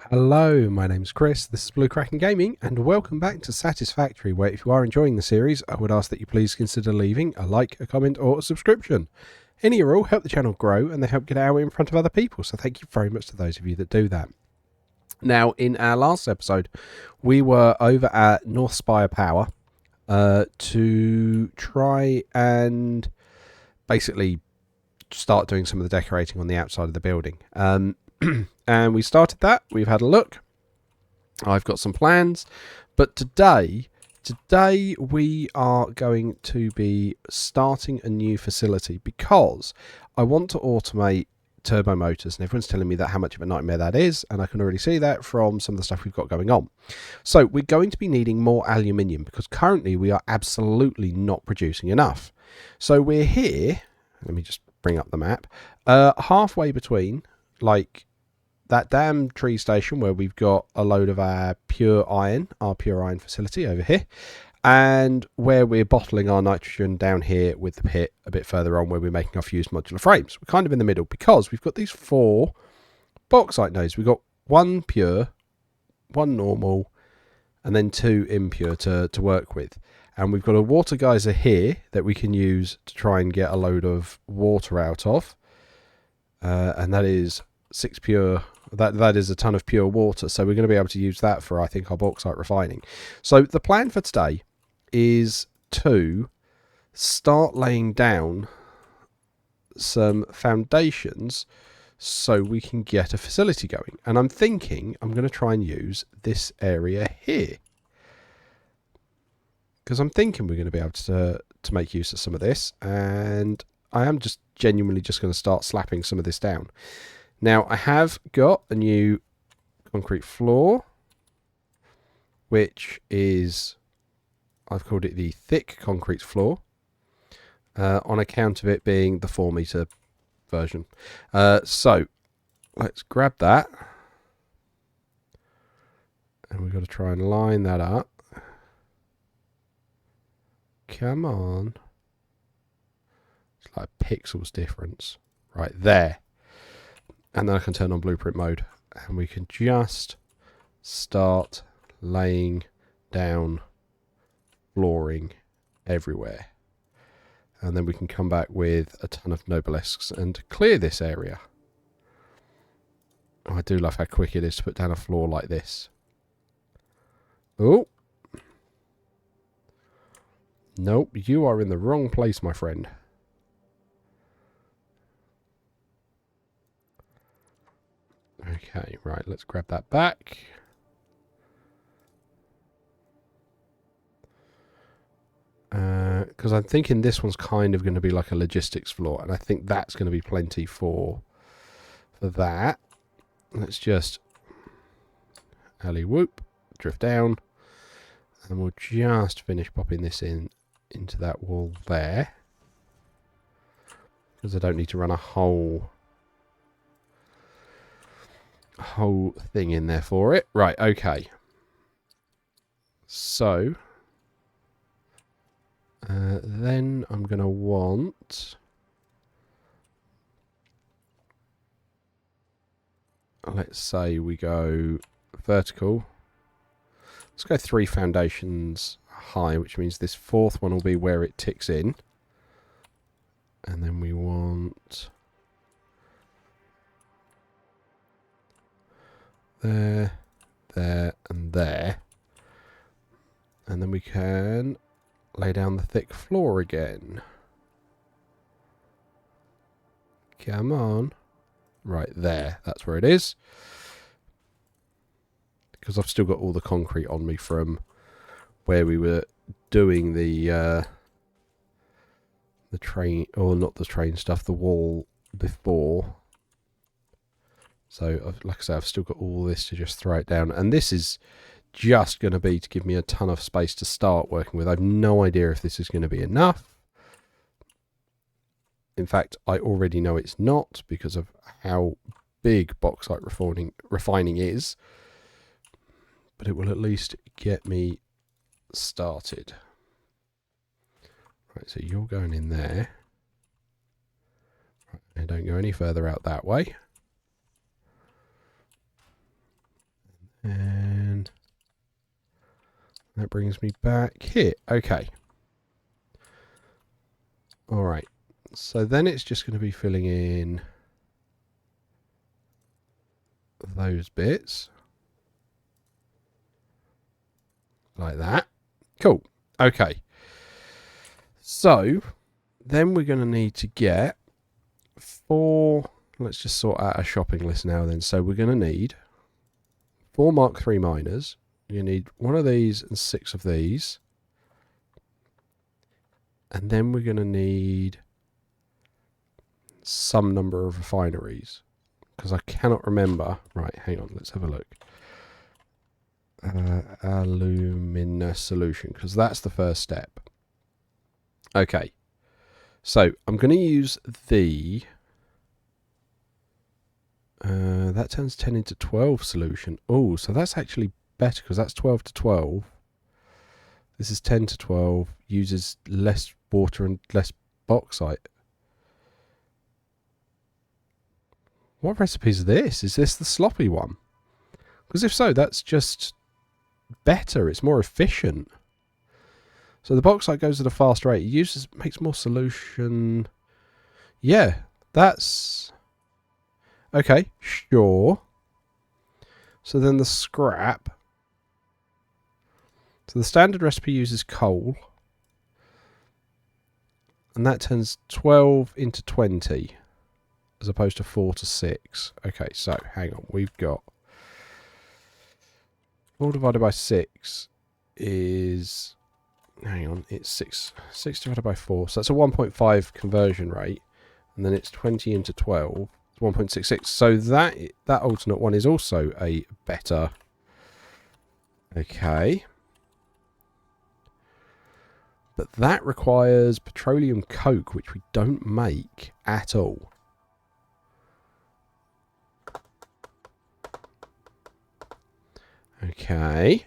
Hello, my name's Chris, this is Blue Kraken Gaming, and welcome back to Satisfactory, where if you are enjoying the series, I would ask that you please consider leaving a like, a comment, or a subscription. Any or all help the channel grow, and they help get out in front of other people, so thank you very much to those of you that do that. Now, in our last episode, we were over at North Spire Power to try and basically start doing some of the decorating on the outside of the building. And we started that. We've had a look. I've got some plans. But today we are going to be starting a new facility because I want to automate turbo motors, and everyone's telling me that how much of a nightmare that is, and I can already see that from some of the stuff we've got going on. So we're going to be needing more aluminium because currently we are absolutely not producing enough. So we're here, let me just bring up the map, halfway between like that damn tree station where we've got a load of our pure iron facility over here, and where we're bottling our nitrogen down here with the pit a bit further on where we're making our fused modular frames. We're kind of in the middle because we've got these 4 bauxite nodes. We've got 1 pure, 1 normal, and then 2 impure to work with. And we've got a water geyser here that we can use to try and get a load of water out of. And that is 6 pure. That is a ton of pure water. So we're going to be able to use that for, I think, our bauxite refining. So the plan for today is to start laying down some foundations so we can get a facility going. And I'm thinking I'm going to try and use this area here, because I'm thinking we're going to be able to make use of some of this, and I am just genuinely just going to start slapping some of this down. Now, I have got a new concrete floor, which is, I've called it the thick concrete floor, on account of it being the 4-meter version. So, let's grab that. And we've got to try and line that up. Come on. It's like a pixels difference. Right there. And then I can turn on blueprint mode. And we can just start laying down flooring everywhere. And then we can come back with a ton of nobelisks and clear this area. Oh, I do love how quick it is to put down a floor like this. Oh. Nope, you are in the wrong place, my friend. Okay, right, let's grab that back. Because I'm thinking this one's kind of going to be like a logistics floor, and I think that's going to be plenty for that. Let's just alley whoop, drift down, and we'll just finish popping this into that wall there, because I don't need to run a whole thing in there for it. Right, okay. So then I'm going to want, let's say we go vertical. Let's go 3 foundations high, which means this 4th one will be where it ticks in. And then we want there, there, and there. And then we can lay down the thick floor again. Come on. Right there, that's where it is. Because I've still got all the concrete on me from where we were doing the train, or not the train stuff, the wall before. So, like I say, I've still got all this to just throw it down. And this is just going to be to give me a ton of space to start working with. I have no idea if this is going to be enough. In fact, I already know it's not because of how big bauxite refining is. But it will at least get me started. Right, so you're going in there. Right, and don't go any further out that way. That brings me back here. Okay. Alright. So then it's just going to be filling in those bits. Like that. Cool. Okay. So then we're going to need to get 4... Let's just sort out a shopping list now then. So we're going to need 4 Mark III miners. You need 1 of these and 6 of these. And then we're going to need some number of refineries. Because I cannot remember. Right, hang on, let's have a look. Alumina solution, because that's the first step. Okay. So, I'm going to use the... that turns 10 into 12 solution. Oh, so that's actually better, because that's 12 to 12. This is 10 to 12. Uses less water and less bauxite. What recipe is this? Is this the sloppy one? Because if so, that's just better. It's more efficient. So the bauxite goes at a fast rate. It makes more solution. Yeah, that's... Okay, sure. So then the scrap. So the standard recipe uses coal. And that turns 12 into 20. As opposed to 4 to 6. Okay, so hang on. We've got 4 divided by 6 is... Hang on, it's 6. 6 divided by 4. So that's a 1.5 conversion rate. And then it's 20 into 12. It's 1.66. So that alternate one is also a better... Okay. But that requires petroleum coke, which we don't make at all. Okay.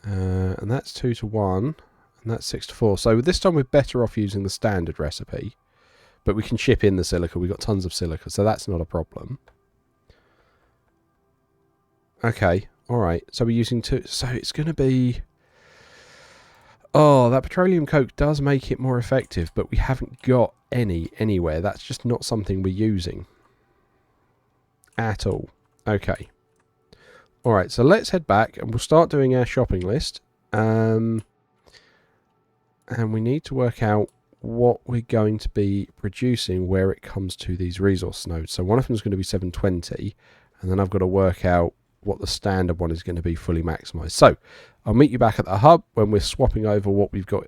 And that's 2 to 1. And that's 6 to 4. So this time we're better off using the standard recipe. But we can ship in the silica. We've got tons of silica, so that's not a problem. Okay. Alright. So we're using 2. So it's going to be... Oh, that petroleum coke does make it more effective, but we haven't got any anywhere. That's just not something we're using. At all. Okay. Alright, so let's head back and we'll start doing our shopping list. And we need to work out what we're going to be producing where it comes to these resource nodes. So one of them is going to be 720, and then I've got to work out what the standard one is going to be fully maximized. So I'll meet you back at the hub when we're swapping over what we've got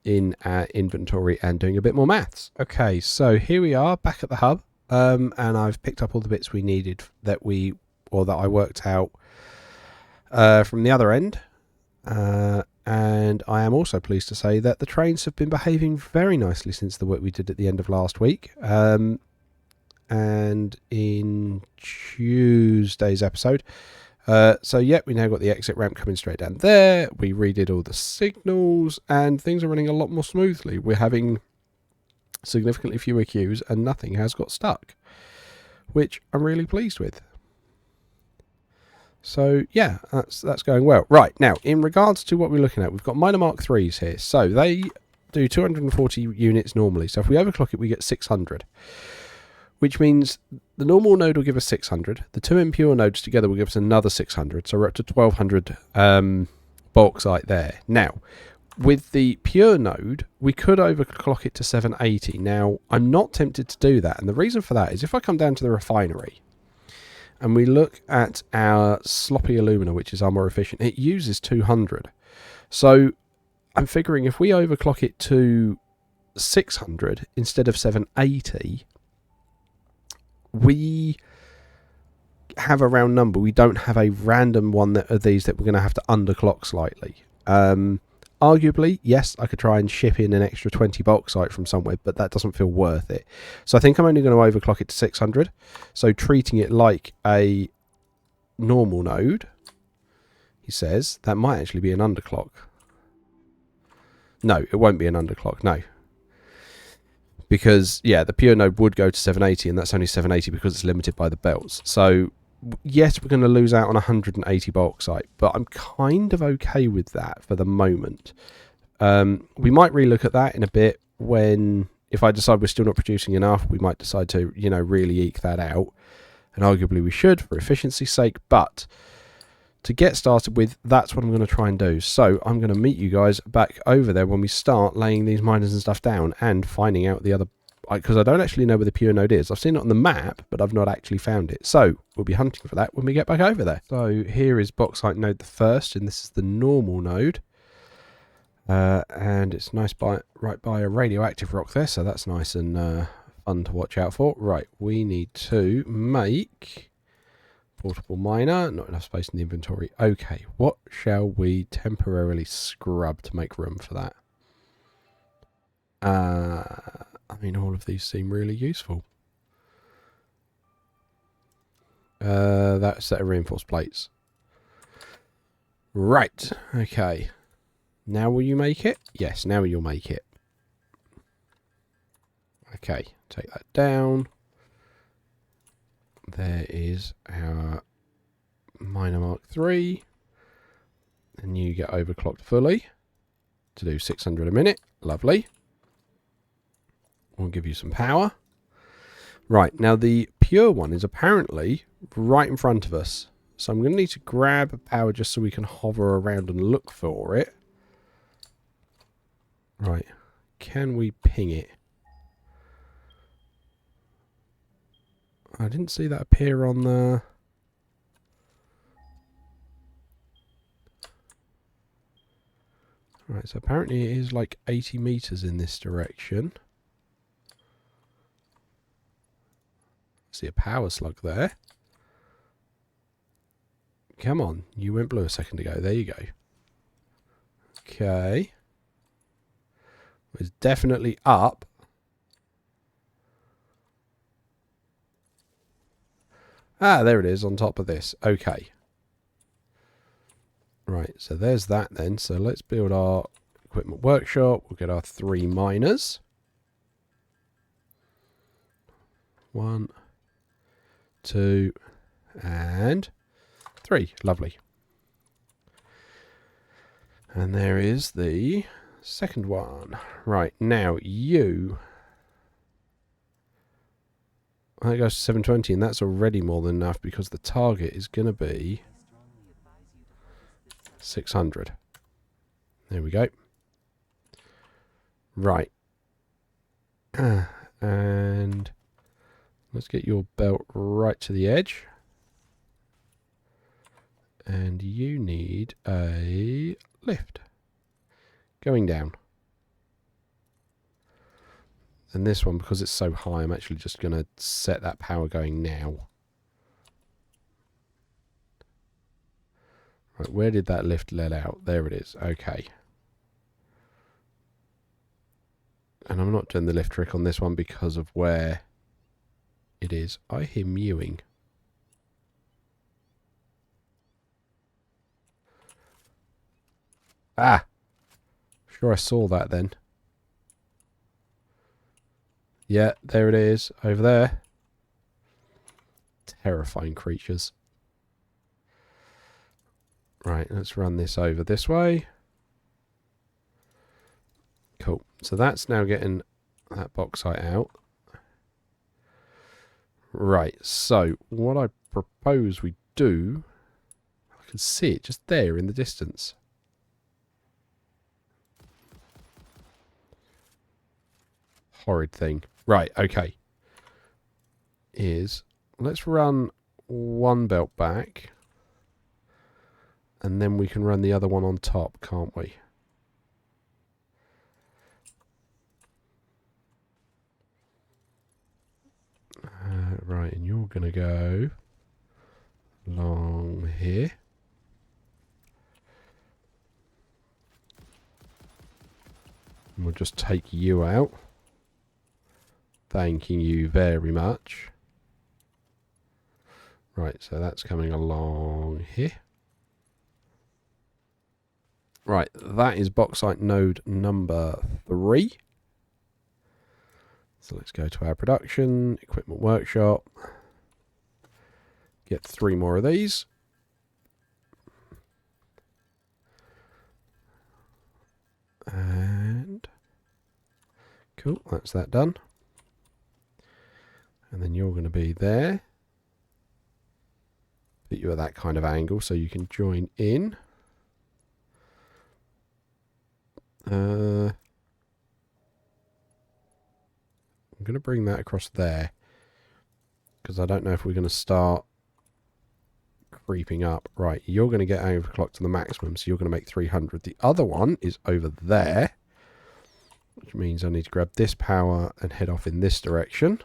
in our inventory and doing a bit more maths. Okay, so here we are back at the hub. And I've picked up all the bits we needed that I worked out from the other end. And I am also pleased to say that the trains have been behaving very nicely since the work we did at the end of last week. And in Tuesday's episode. So yeah, we now got the exit ramp coming straight down there. We redid all the signals and things are running a lot more smoothly. We're having significantly fewer queues and nothing has got stuck, which I'm really pleased with. So yeah, that's going well. Right, now in regards to what we're looking at, we've got minor Mark IIIs here. So they do 240 units normally. So if we overclock it, we get 600, which means the normal node will give us 600. The two impure nodes together will give us another 600. So we're up to 1200 bauxite there. Now, with the pure node, we could overclock it to 780. Now, I'm not tempted to do that. And the reason for that is if I come down to the refinery and we look at our sloppy alumina, which is our more efficient, it uses 200. So I'm figuring if we overclock it to 600 instead of 780, we have a round number. We don't have a random one of these that we're going to have to underclock slightly. Arguably, yes, I could try and ship in an extra 20 bauxite from somewhere, but that doesn't feel worth it. So I think I'm only going to overclock it to 600. So treating it like a normal node, he says, that might actually be an underclock. No, it won't be an underclock, no. Because, yeah, the pure node would go to 780, and that's only 780 because it's limited by the belts. So yes, we're going to lose out on 180 bauxite, but I'm kind of okay with that for the moment. We might relook at that in a bit when, if I decide we're still not producing enough, we might decide to, you know, really eke that out. And arguably we should for efficiency's sake, but to get started with, that's what I'm going to try and do. So I'm going to meet you guys back over there when we start laying these miners and stuff down and finding out the other, because I don't actually know where the pure node is. I've seen it on the map, but I've not actually found it. So we'll be hunting for that when we get back over there. So here is bauxite node the first, and this is the normal node. And it's nice right by a radioactive rock there, so that's nice and fun to watch out for. Right, we need to make portable miner. Not enough space in the inventory. Okay, what shall we temporarily scrub to make room for that? I mean, all of these seem really useful. That set of reinforced plates. Right, okay. Now will you make it? Yes, now you'll make it. Okay, take that down. There is our miner Mark III. And you get overclocked fully to do 600 a minute. Lovely. We'll give you some power. Right, now the pure one is apparently right in front of us. So I'm going to need to grab power just so we can hover around and look for it. Right, can we ping it? I didn't see that appear on the... Right, so apparently it is like 80 meters in this direction. See a power slug there. Come on, you went blue a second ago. There you go. Okay. It's definitely up. Ah, there it is on top of this. Okay. Right, so there's that then. So let's build our equipment workshop. We'll get our 3 miners. 1, 2, and 3. Lovely. And there is the second one. Right, now you... That goes to 720, and that's already more than enough because the target is going to be 600. There we go. Right. And let's get your belt right to the edge. And you need a lift. Going down. And this one, because it's so high, I'm actually just going to set that power going now. Right, where did that lift let out? There it is. Okay. And I'm not doing the lift trick on this one because of where it is. I hear mewing. Ah! Sure, I saw that then. Yeah, there it is, over there. Terrifying creatures. Right, let's run this over this way. Cool. So that's now getting that bauxite out. Right, so what I propose we do... I can see it just there in the distance. Horrid thing. Right, okay. Let's run one belt back. And then we can run the other one on top, can't we? Right, and you're going to go along here. And we'll just take you out. Thanking you very much. Right, so that's coming along here. Right, that is bauxite node number 3. So let's go to our production, equipment workshop. Get 3 more of these. And cool, that's that done. And then you're going to be there. Put you at that kind of angle so you can join in. I'm going to bring that across there, because I don't know if we're going to start creeping up. Right, you're going to get overclocked to the maximum, so you're going to make 300. The other one is over there, which means I need to grab this power and head off in this direction.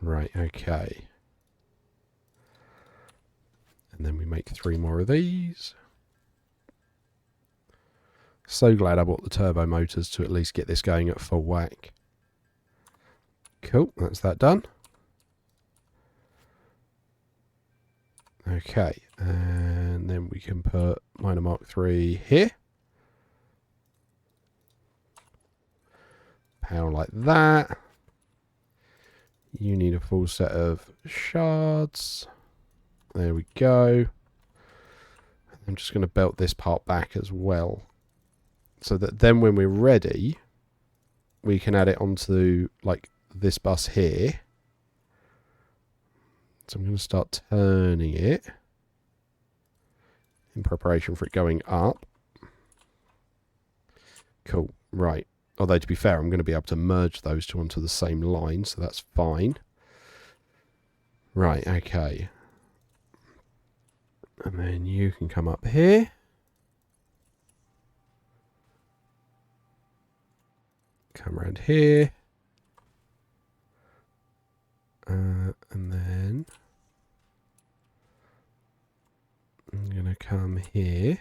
Right, okay. And then we make 3 more of these. So glad I bought the turbo motors to at least get this going at full whack. Cool, that's that done. Okay, and then we can put Miner Mark 3 here. Power like that. You need a full set of shards. There we go. I'm just going to belt this part back as well, so that then when we're ready, we can add it onto like this bus here. So I'm going to start turning it in preparation for it going up. Cool, right. Although to be fair, I'm going to be able to merge those two onto the same line, so that's fine. Right, okay. And then you can come up here. Come around here. And then I'm going to come here.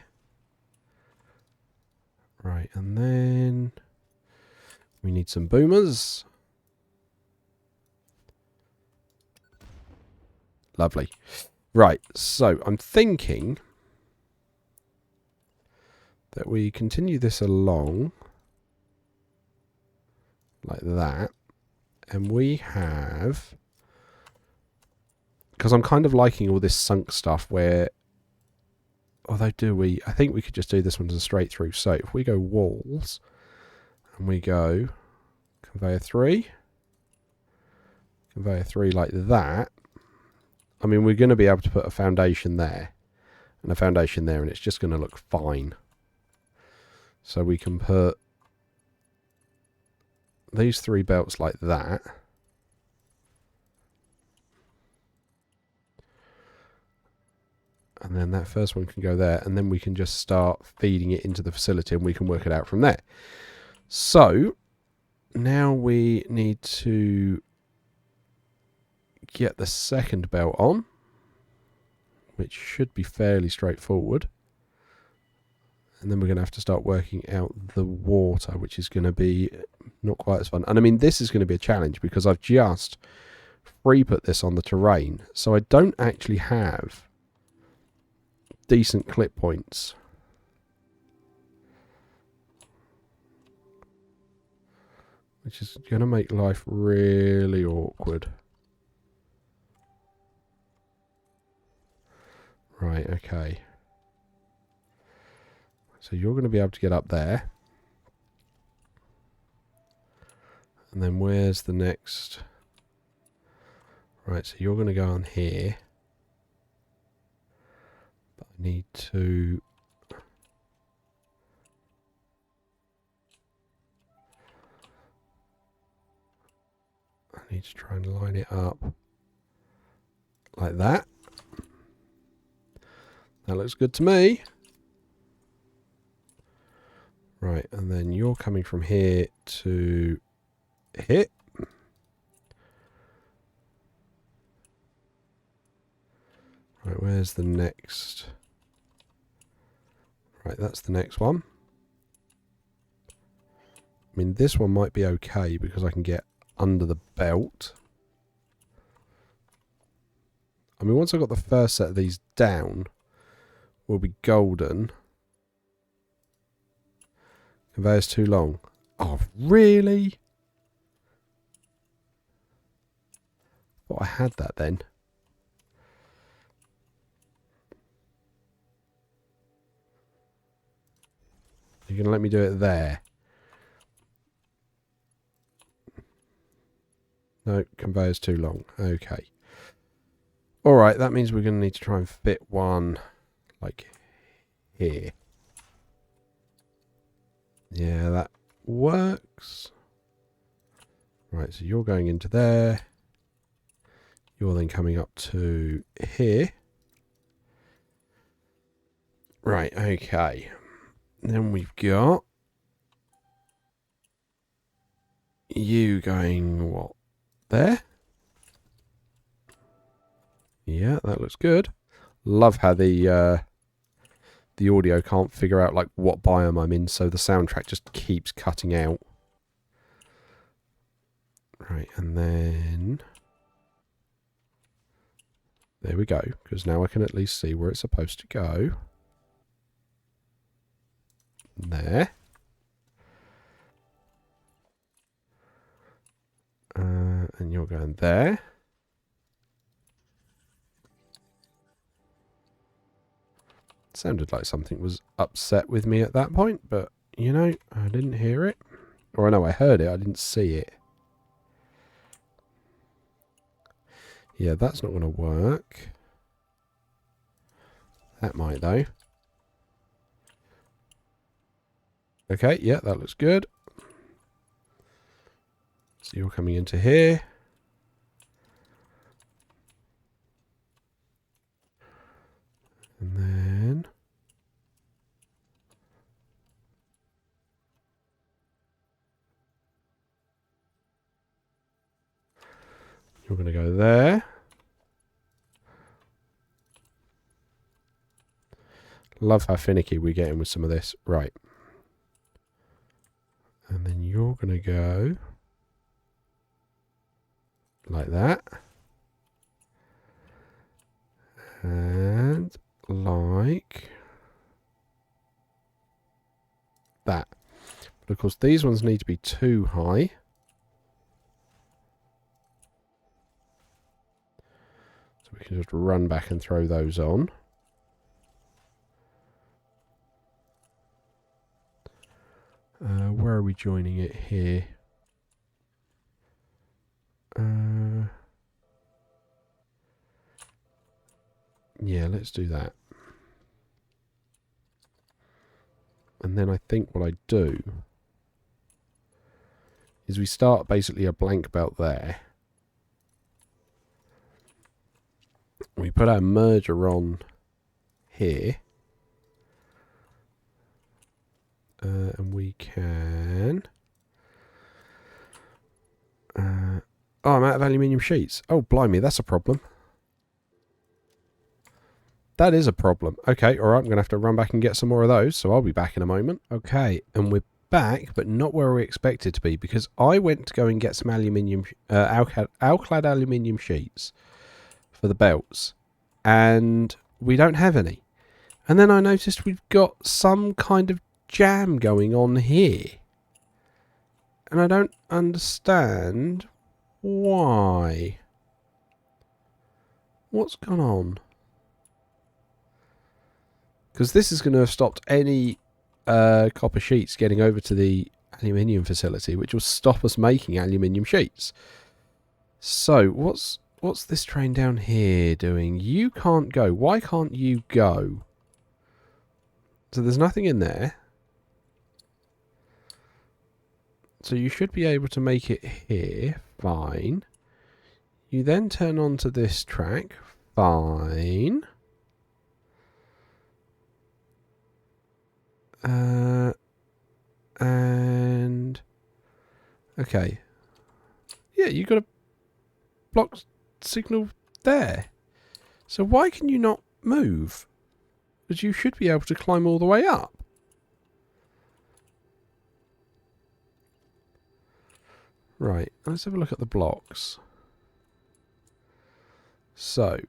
Right, and then we need some boomers. Lovely. Right, so I'm thinking that we continue this along like that, and we have, because I'm kind of liking all this sunk stuff where, although I think we could just do this one as a straight through. So if we go walls and we go conveyor 3 like that, I mean, we're going to be able to put a foundation there and a foundation there, and it's just going to look fine. So we can put these 3 belts like that. And then that first one can go there, and then we can just start feeding it into the facility, and we can work it out from there. So now we need to get the second belt on, which should be fairly straightforward. And then we're going to have to start working out the water, which is going to be not quite as fun. And I mean, this is going to be a challenge because I've just free put this on the terrain, so I don't actually have decent clip points. Which is going to make life really awkward. Right, okay. So you're going to be able to get up there. And then where's the next? Right, so you're going to go on here. But I need to... I need to try and line it up like that. That looks good to me. Right, and then you're coming from here to here. Right, where's the next? Right, that's the next one. I mean, this one might be okay because I can get under the belt. I mean, once I got the first set of these down, we'll be golden. Conveyor's too long. Oh, really? Thought I had that then. You're going to let me do it there? No, conveyor's too long. Okay. Alright, that means we're going to need to try and fit one, like, here. Yeah, that works. Right, so you're going into there. You're then coming up to here. Right, okay. Then we've got you going, what, there? Yeah, that looks good. Love how the audio can't figure out like what biome I'm in, so the soundtrack just keeps cutting out. Right, and then there we go, because now I can at least see where it's supposed to go. There. And you're going there. Sounded like something was upset with me at that point, but, you know, I didn't hear it. Or I know I heard it, I didn't see it. Yeah, that's not going to work. That might, though. Okay, yeah, that looks good. So you're coming into here. And then you're going to go there. Love how finicky we're getting with some of this. Right. And then you're going to go like that. And like that. But of course, these ones need to be too high. So we can just run back and throw those on. Where are we joining it here? Yeah, let's do that. And then I think what I do is we start basically a blank belt there. We put our merger on here. And we can... oh, I'm out of aluminium sheets. Oh, blimey, that's a problem. That is a problem. Okay, alright, I'm going to have to run back and get some more of those, so I'll be back in a moment. Okay, and we're back, but not where we expected to be, because I went to go and get some aluminium, alclad aluminium sheets for the belts, and we don't have any. And then I noticed we've got some kind of jam going on here. And I don't understand why. What's gone on? Because this is going to have stopped any copper sheets getting over to the aluminium facility, which will stop us making aluminium sheets. So, what's this train down here doing? You can't go. Why can't you go? So there's nothing in there. So you should be able to make it here. Fine. You then turn onto this track. Fine. And... okay. Yeah, you got a block signal there. So why can you not move? Because you should be able to climb all the way up. Right, let's have a look at the blocks. So,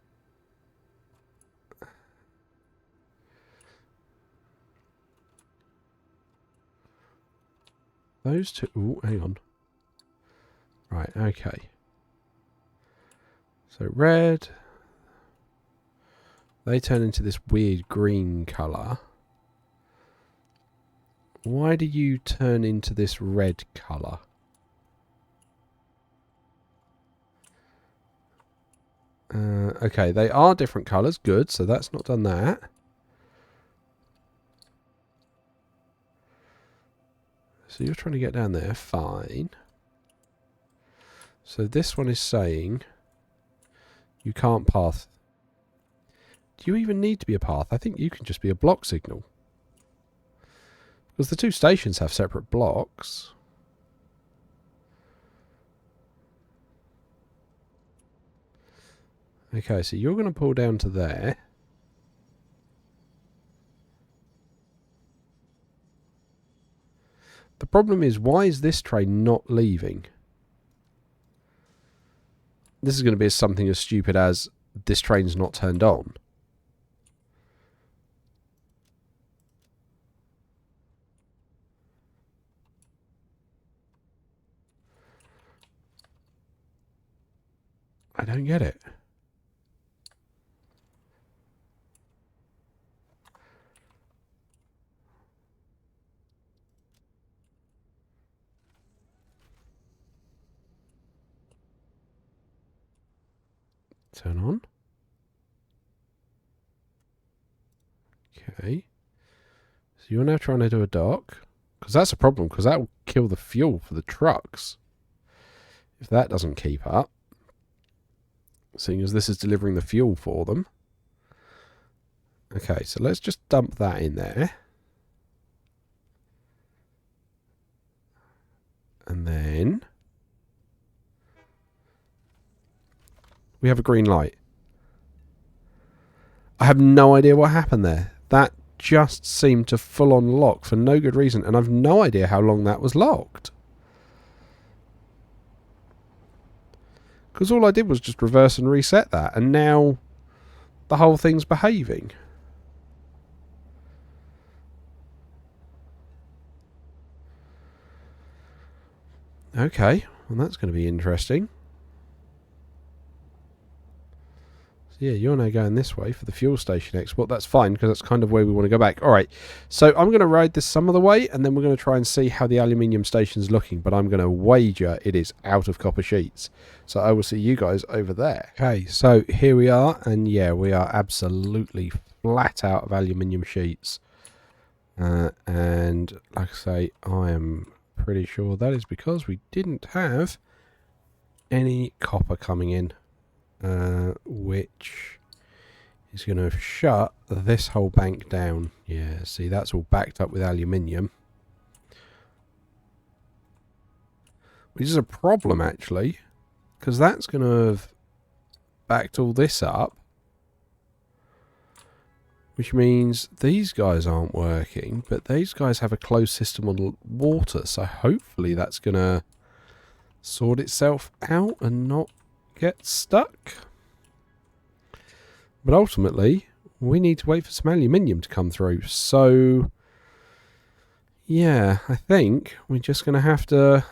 Those two... Ooh, hang on. Right, okay. So red... They turn into this weird green colour. Why do you turn into this red colour? Okay, they are different colours. Good, so that's not done that. So you're trying to get down there. Fine. So this one is saying you can't path. Do you even need to be a path? I think you can just be a block signal. Because the two stations have separate blocks. Okay, so you're going to pull down to there. The problem is, why is this train not leaving? This is going to be something as stupid as this train's not turned on. I don't get it. Turn on. Okay. So you're now trying to do a dock. Because that's a problem, because that will kill the fuel for the trucks. If that doesn't keep up. Seeing as this is delivering the fuel for them. Okay, so let's just dump that in there. And then we have a green light. I have no idea what happened there. That just seemed to full on lock for no good reason. And I've no idea how long that was locked. Because all I did was just reverse and reset that. And now the whole thing's behaving. Okay, well that's going to be interesting. So yeah, you're now going this way for the fuel station export. That's fine, because that's kind of where we want to go back. Alright, so I'm going to ride this some of the way, and then we're going to try and see how the aluminium station's looking. But I'm going to wager it is out of copper sheets. So I will see you guys over there. Okay, so here we are, and yeah, we are absolutely flat out of aluminium sheets. And like I say, I am pretty sure that is because we didn't have any copper coming in, which is going to shut this whole bank down. Yeah, see, that's all backed up with aluminium, which is a problem actually, because that's going to have backed all this up, which means these guys aren't working, but these guys have a closed system on water, so hopefully that's going to sort itself out and not get stuck. But ultimately, we need to wait for some aluminium to come through. So, yeah, I think we're just going to have to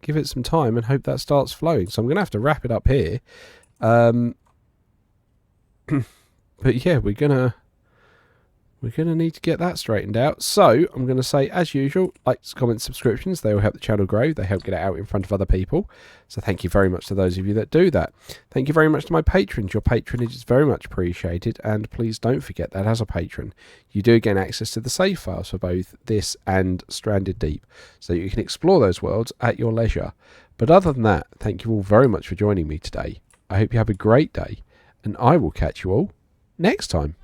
give it some time and hope that starts flowing. So I'm going to have to wrap it up here. But yeah, we're going to need to get that straightened out. So I'm going to say, as usual, likes, comments, subscriptions. They will help the channel grow. They help get it out in front of other people. So thank you very much to those of you that do that. Thank you very much to my patrons. Your patronage is very much appreciated. And please don't forget that as a patron, you do gain access to the save files for both this and Stranded Deep, so you can explore those worlds at your leisure. But other than that, thank you all very much for joining me today. I hope you have a great day, and I will catch you all next time.